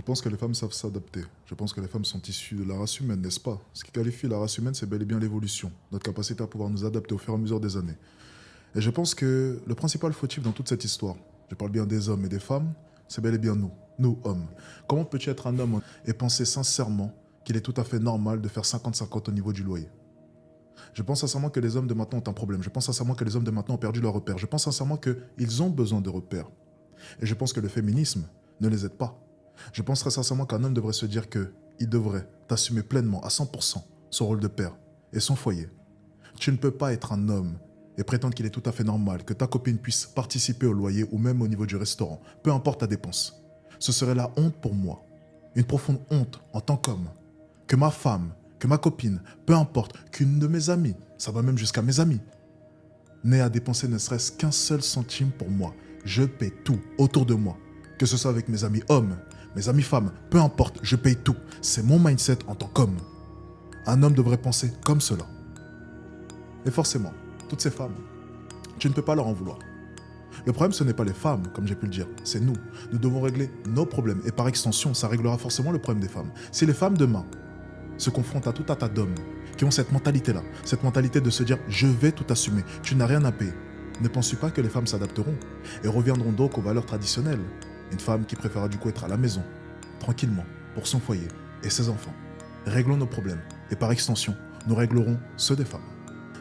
Je pense que les femmes savent s'adapter. Je pense que les femmes sont issues de la race humaine, n'est-ce pas? Ce qui qualifie la race humaine, c'est bel et bien l'évolution, notre capacité à pouvoir nous adapter au fur et à mesure des années. Et je pense que le principal fautif dans toute cette histoire, je parle bien des hommes et des femmes, c'est bel et bien nous hommes. Comment peux-tu être un homme et penser sincèrement qu'il est tout à fait normal de faire 50-50 au niveau du loyer? Je pense sincèrement que les hommes de maintenant ont un problème. Je pense sincèrement que les hommes de maintenant ont perdu leurs repères. Je pense sincèrement qu'ils ont besoin de repères. Et je pense que le féminisme ne les aide pas. Je pense très sincèrement qu'un homme devrait se dire qu'il devrait t'assumer pleinement, à 100%, son rôle de père et son foyer. Tu ne peux pas être un homme et prétendre qu'il est tout à fait normal que ta copine puisse participer au loyer ou même au niveau du restaurant, peu importe ta dépense. Ce serait la honte pour moi, une profonde honte en tant qu'homme, que ma femme, que ma copine, peu importe, qu'une de mes amies, ça va même jusqu'à mes amis, n'ait à dépenser ne serait-ce qu'un seul centime pour moi. Je paie tout autour de moi, que ce soit avec mes amis hommes, mes amis femmes, peu importe, je paye tout. C'est mon mindset en tant qu'homme. Un homme devrait penser comme cela. Et forcément, toutes ces femmes, tu ne peux pas leur en vouloir. Le problème, ce n'est pas les femmes, comme j'ai pu le dire, c'est nous. Nous devons régler nos problèmes. Et par extension, ça réglera forcément le problème des femmes. Si les femmes demain se confrontent à tout un tas d'hommes qui ont cette mentalité-là, cette mentalité de se dire « je vais tout assumer, tu n'as rien à payer », ne penses-tu pas que les femmes s'adapteront et reviendront donc aux valeurs traditionnelles? Une femme qui préférera du coup être à la maison, tranquillement, pour son foyer et ses enfants. Réglons nos problèmes et par extension, nous réglerons ceux des femmes.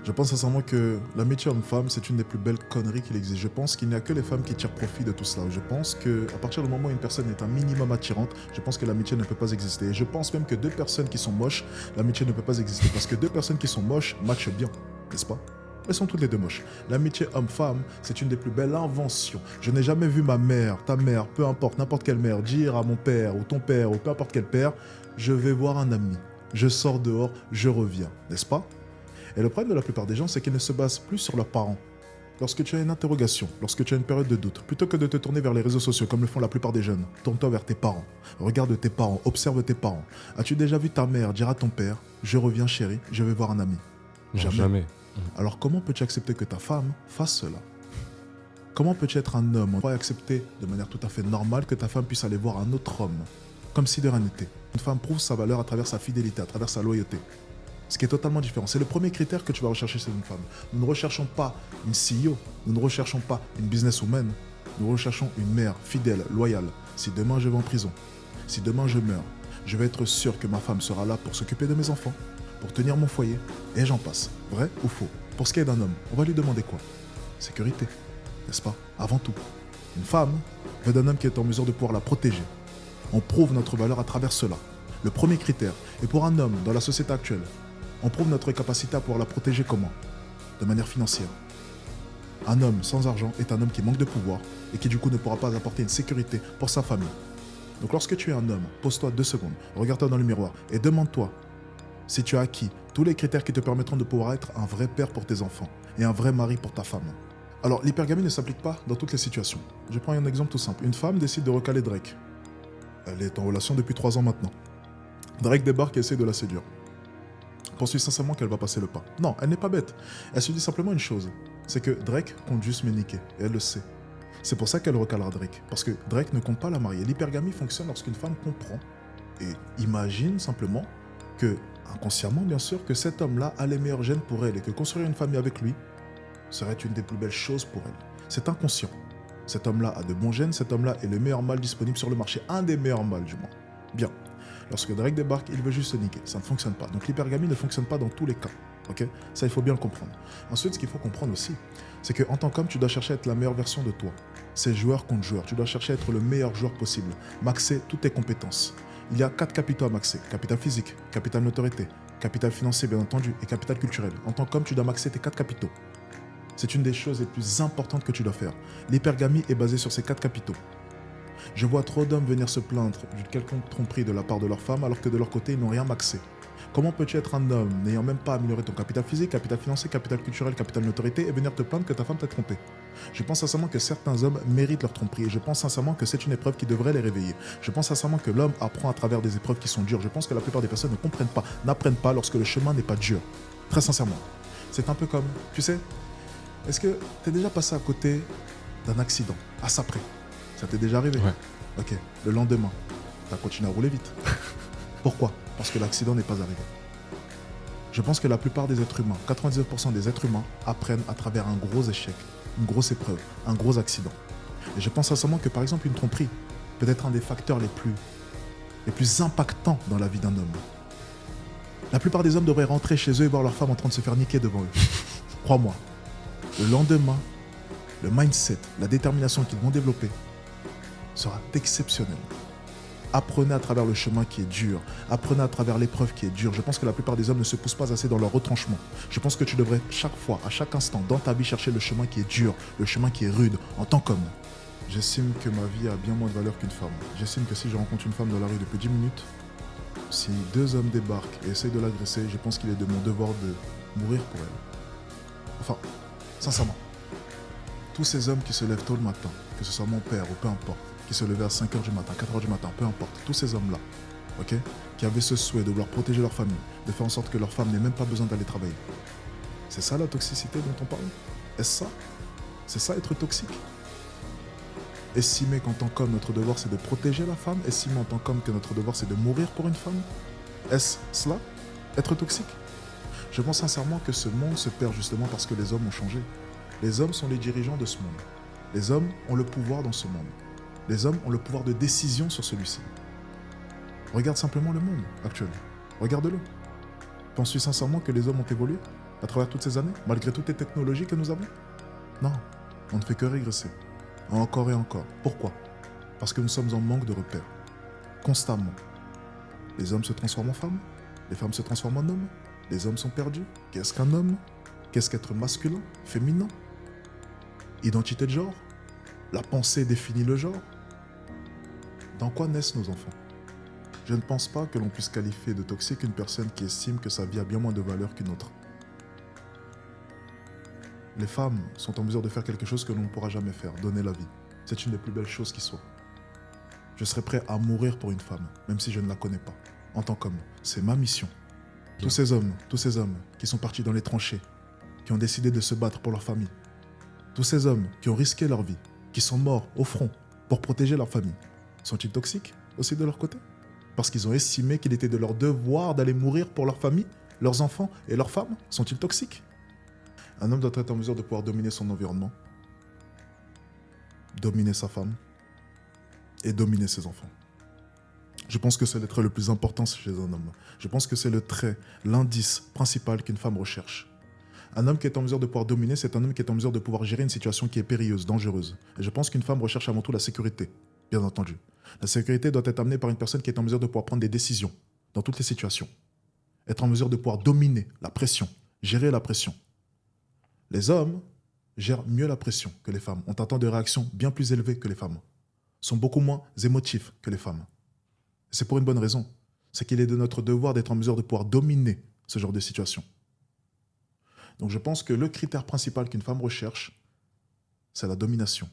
Je pense sincèrement que l'amitié homme-femme, c'est une des plus belles conneries qu'il existe. Je pense qu'il n'y a que les femmes qui tirent profit de tout cela. Je pense qu'à partir du moment où une personne est un minimum attirante, je pense que l'amitié ne peut pas exister. Et je pense même que deux personnes qui sont moches, l'amitié ne peut pas exister. Parce que deux personnes qui sont moches matchent bien, n'est-ce pas? Elles sont toutes les deux moches. L'amitié homme-femme, c'est une des plus belles inventions. Je n'ai jamais vu ma mère, ta mère, peu importe, n'importe quelle mère, dire à mon père ou ton père ou peu importe quel père, je vais voir un ami, je sors dehors, je reviens, n'est-ce pas? Et le problème de la plupart des gens, c'est qu'ils ne se basent plus sur leurs parents. Lorsque tu as une interrogation, lorsque tu as une période de doute, plutôt que de te tourner vers les réseaux sociaux comme le font la plupart des jeunes, tourne-toi vers tes parents. Regarde tes parents, observe tes parents. As-tu déjà vu ta mère dire à ton père, je reviens chérie, je vais voir un ami? Non, jamais. Alors comment peux-tu accepter que ta femme fasse cela? Comment peux-tu être un homme et accepter de manière tout à fait normale que ta femme puisse aller voir un autre homme, comme si de rien n'était? Une femme prouve sa valeur à travers sa fidélité, à travers sa loyauté. Ce qui est totalement différent. C'est le premier critère que tu vas rechercher chez une femme. Nous ne recherchons pas une CEO, nous ne recherchons pas une businesswoman, nous recherchons une mère fidèle, loyale. Si demain je vais en prison, si demain je meurs, je vais être sûr que ma femme sera là pour s'occuper de mes enfants, pour tenir mon foyer, et j'en passe. Vrai ou faux? Pour ce qui est d'un homme, on va lui demander quoi? Sécurité, n'est-ce pas? Avant tout. Une femme veut d'un homme qui est en mesure de pouvoir la protéger. On prouve notre valeur à travers cela. Le premier critère. Et pour un homme, dans la société actuelle, on prouve notre capacité à pouvoir la protéger comment? De manière financière. Un homme sans argent est un homme qui manque de pouvoir et qui du coup ne pourra pas apporter une sécurité pour sa famille. Donc lorsque tu es un homme, pose-toi 2 secondes, regarde-toi dans le miroir et demande-toi si tu as acquis tous les critères qui te permettront de pouvoir être un vrai père pour tes enfants et un vrai mari pour ta femme. Alors l'hypergamie ne s'applique pas dans toutes les situations. Je prends un exemple tout simple. Une femme décide de recaler Drake. Elle est en relation depuis 3 ans maintenant. Drake débarque et essaie de la séduire. Penses-tu sincèrement qu'elle va passer le pas? Non, elle n'est pas bête. Elle se dit simplement une chose, c'est que Drake compte juste me niquer, et elle le sait. C'est pour ça qu'elle recalera Drake, parce que Drake ne compte pas la marier. L'hypergamie fonctionne lorsqu'une femme comprend et imagine simplement que, inconsciemment bien sûr, que cet homme-là a les meilleurs gènes pour elle et que construire une famille avec lui serait une des plus belles choses pour elle. C'est inconscient. Cet homme-là a de bons gènes, cet homme-là est le meilleur mâle disponible sur le marché, un des meilleurs mâles du moins. Bien. Lorsque Drake débarque, il veut juste se niquer. Ça ne fonctionne pas. Donc l'hypergamie ne fonctionne pas dans tous les cas. Ok? Ça, il faut bien le comprendre. Ensuite, ce qu'il faut comprendre aussi, c'est qu'en tant qu'homme, tu dois chercher à être la meilleure version de toi. C'est joueur contre joueur. Tu dois chercher à être le meilleur joueur possible. Maxer toutes tes compétences. Il y a 4 capitaux à maxer. Capital physique, capital notoriété, capital financier bien entendu et capital culturel. En tant qu'homme, tu dois maxer tes 4 capitaux. C'est une des choses les plus importantes que tu dois faire. L'hypergamie est basée sur ces 4 capitaux. Je vois trop d'hommes venir se plaindre d'une quelconque tromperie de la part de leur femme alors que de leur côté, ils n'ont rien maxé. Comment peux-tu être un homme n'ayant même pas amélioré ton capital physique, capital financier, capital culturel, capital notoriété et venir te plaindre que ta femme t'a trompé? Je pense sincèrement que certains hommes méritent leur tromperie et je pense sincèrement que c'est une épreuve qui devrait les réveiller. Je pense sincèrement que l'homme apprend à travers des épreuves qui sont dures. Je pense que la plupart des personnes ne comprennent pas, n'apprennent pas lorsque le chemin n'est pas dur. Très sincèrement. C'est un peu comme, tu sais, est-ce que tu es déjà passé à côté d'un accident, à ça près? Ça t'est déjà arrivé? Ouais. Ok, le lendemain, tu as continué à rouler vite. Pourquoi? Parce que l'accident n'est pas arrivé. Je pense que la plupart des êtres humains, 99% des êtres humains, apprennent à travers un gros échec, une grosse épreuve, un gros accident. Et je pense sincèrement que par exemple une tromperie peut être un des facteurs les plus impactants dans la vie d'un homme. La plupart des hommes devraient rentrer chez eux et voir leur femme en train de se faire niquer devant eux. Crois-moi, le lendemain, le mindset, la détermination qu'ils vont développer sera exceptionnel. Apprenez à travers le chemin qui est dur. Apprenez à travers l'épreuve qui est dure. Je pense que la plupart des hommes ne se poussent pas assez dans leur retranchement. Je pense que tu devrais chaque fois, à chaque instant, dans ta vie, chercher le chemin qui est dur, le chemin qui est rude, en tant qu'homme. J'estime que ma vie a bien moins de valeur qu'une femme. J'estime que si je rencontre une femme dans la rue depuis 10 minutes, si 2 hommes débarquent et essayent de l'agresser, je pense qu'il est de mon devoir de mourir pour elle. Enfin, sincèrement, tous ces hommes qui se lèvent tôt le matin, que ce soit mon père ou peu importe, qui se levaient à 5h du matin, 4h du matin, peu importe, tous ces hommes-là, ok, qui avaient ce souhait de vouloir protéger leur famille, de faire en sorte que leur femme n'ait même pas besoin d'aller travailler. C'est ça la toxicité dont on parle? Est-ce ça? C'est ça être toxique? Estimer qu'en tant qu'homme, notre devoir c'est de protéger la femme? Estimer en tant qu'homme que notre devoir c'est de mourir pour une femme? Est-ce cela? Être toxique? Je pense sincèrement que ce monde se perd justement parce que les hommes ont changé. Les hommes sont les dirigeants de ce monde. Les hommes ont le pouvoir dans ce monde. Les hommes ont le pouvoir de décision sur celui-ci. Regarde simplement le monde actuel. Regarde-le. Penses-tu sincèrement que les hommes ont évolué à travers toutes ces années, malgré toutes les technologies que nous avons? Non, on ne fait que régresser. Encore et encore. Pourquoi? Parce que nous sommes en manque de repères. Constamment. Les hommes se transforment en femmes. Les femmes se transforment en hommes. Les hommes sont perdus. Qu'est-ce qu'un homme? Qu'est-ce qu'être masculin? Féminin? Identité de genre? La pensée définit le genre? Dans quoi naissent nos enfants? Je ne pense pas que l'on puisse qualifier de toxique une personne qui estime que sa vie a bien moins de valeur qu'une autre. Les femmes sont en mesure de faire quelque chose que l'on ne pourra jamais faire, donner la vie. C'est une des plus belles choses qui soit. Je serais prêt à mourir pour une femme, même si je ne la connais pas. En tant qu'homme, c'est ma mission. Tous ces hommes qui sont partis dans les tranchées, qui ont décidé de se battre pour leur famille, tous ces hommes qui ont risqué leur vie, qui sont morts au front pour protéger leur famille, sont-ils toxiques aussi de leur côté? Parce qu'ils ont estimé qu'il était de leur devoir d'aller mourir pour leur famille, leurs enfants et leurs femmes? Sont-ils toxiques? Un homme doit être en mesure de pouvoir dominer son environnement, dominer sa femme et dominer ses enfants. Je pense que c'est le trait le plus important chez un homme. Je pense que c'est le trait, l'indice principal qu'une femme recherche. Un homme qui est en mesure de pouvoir dominer, c'est un homme qui est en mesure de pouvoir gérer une situation qui est périlleuse, dangereuse. Et je pense qu'une femme recherche avant tout la sécurité, bien entendu. La sécurité doit être amenée par une personne qui est en mesure de pouvoir prendre des décisions dans toutes les situations. Être en mesure de pouvoir dominer la pression, gérer la pression. Les hommes gèrent mieux la pression que les femmes, ont un temps de réaction bien plus élevé que les femmes, sont beaucoup moins émotifs que les femmes. Et c'est pour une bonne raison, c'est qu'il est de notre devoir d'être en mesure de pouvoir dominer ce genre de situation. Donc je pense que le critère principal qu'une femme recherche, c'est la domination.